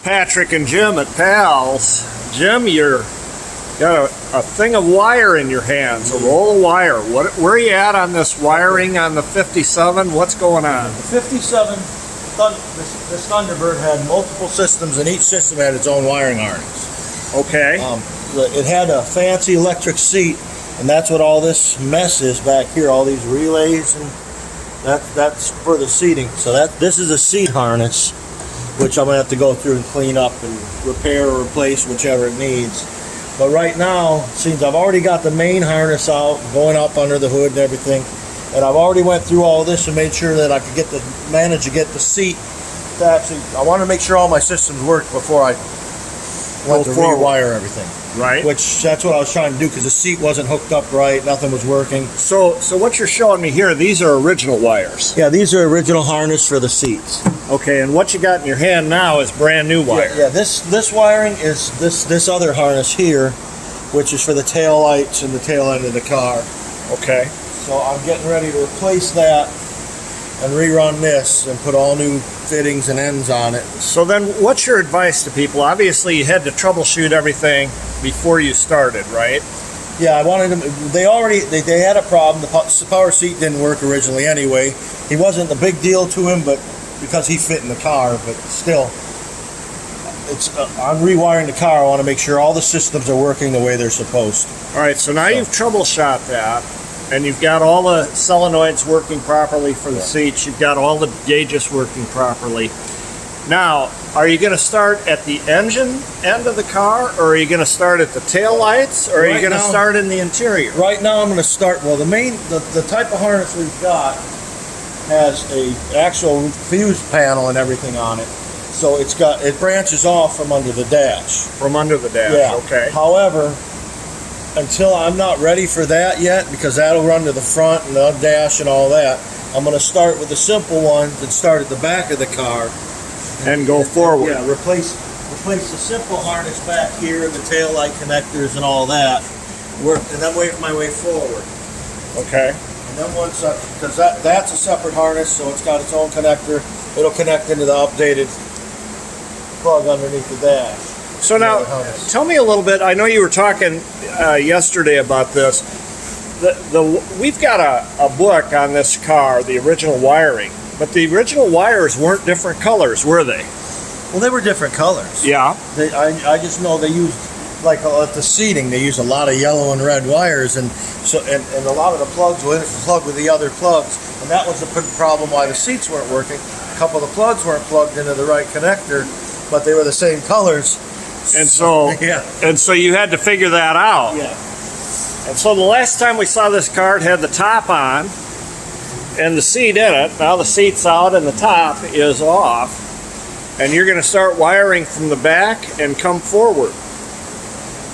Patrick and Jim at Pals. Jim, you're got a thing of wire in your hands, a roll of wire. Where are you at on this wiring on the 57? What's going on? The 57, this Thunderbird had multiple systems, and each system had its own wiring harness. Okay. It had a fancy electric seat, and that's what all this mess is back here, all these relays, and that's for the seating. So this is a seat harness, which I'm going to have to go through and clean up and repair or replace, whichever it needs. But right now, it seems I've already got the main harness out, going up under the hood and everything. And I've already went through all this and made sure that I could manage to get the seat to actually, I want to make sure all my systems work before I went to rewire everything. Right. Which, that's what I was trying to do, because the seat wasn't hooked up right, nothing was working. So what you're showing me here, these are original wires. Yeah, these are original harness for the seats. Okay, and what you got in your hand now is brand new wire. Yeah, this wiring is this other harness here, which is for the tail lights and the tail end of the car. Okay. So I'm getting ready to replace that and rerun this and put all new fittings and ends on it. So then what's your advice to people? Obviously you had to troubleshoot everything before you started, right? Yeah, I wanted them, they had a problem. The power seat didn't work originally anyway. He wasn't a big deal to him, but because he fit in the car, but still, I'm rewiring the car. I want to make sure all the systems are working the way they're supposed to. All right, so now you've troubleshot that, and you've got all the solenoids working properly for the seats. You've got all the gauges working properly. Now, are you going to start at the engine end of the car, or are you going to start at the tail lights, or are you going to start in the interior? Right now I'm going to start, well, the type of harness we've got has a actual fuse panel and everything on it. So it branches off from under the dash. From under the dash, yeah. Okay. However, until I'm not ready for that yet, because that'll run to the front and the dash and all that, I'm going to start with the simple ones and start at the back of the car. And go forward. Yeah, replace the simple harness back here, the tail light connectors and all that, and then work my way forward. Okay. And then once, because that's a separate harness, so it's got its own connector. It'll connect into the updated plug underneath the dash. So now, tell me a little bit. I know you were talking yesterday about this. We've got a book on this car, the original wiring, but the original wires weren't different colors, were they? Well, they were different colors. Yeah. I just know they used, like at the seating, they used a lot of yellow and red wires, and so and a lot of the plugs would plug with the other plugs, and that was the problem why the seats weren't working. A couple of the plugs weren't plugged into the right connector, but they were the same colors. And so, yeah. And so you had to figure that out. Yeah. And so the last time we saw this car, it had the top on and the seat in it. Now the seat's out and the top is off. And you're going to start wiring from the back and come forward.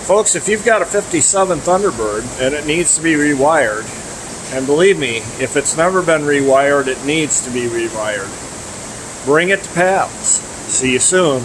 Folks, if you've got a 57 Thunderbird and it needs to be rewired, and believe me, if it's never been rewired, it needs to be rewired. Bring it to Pals. See you soon.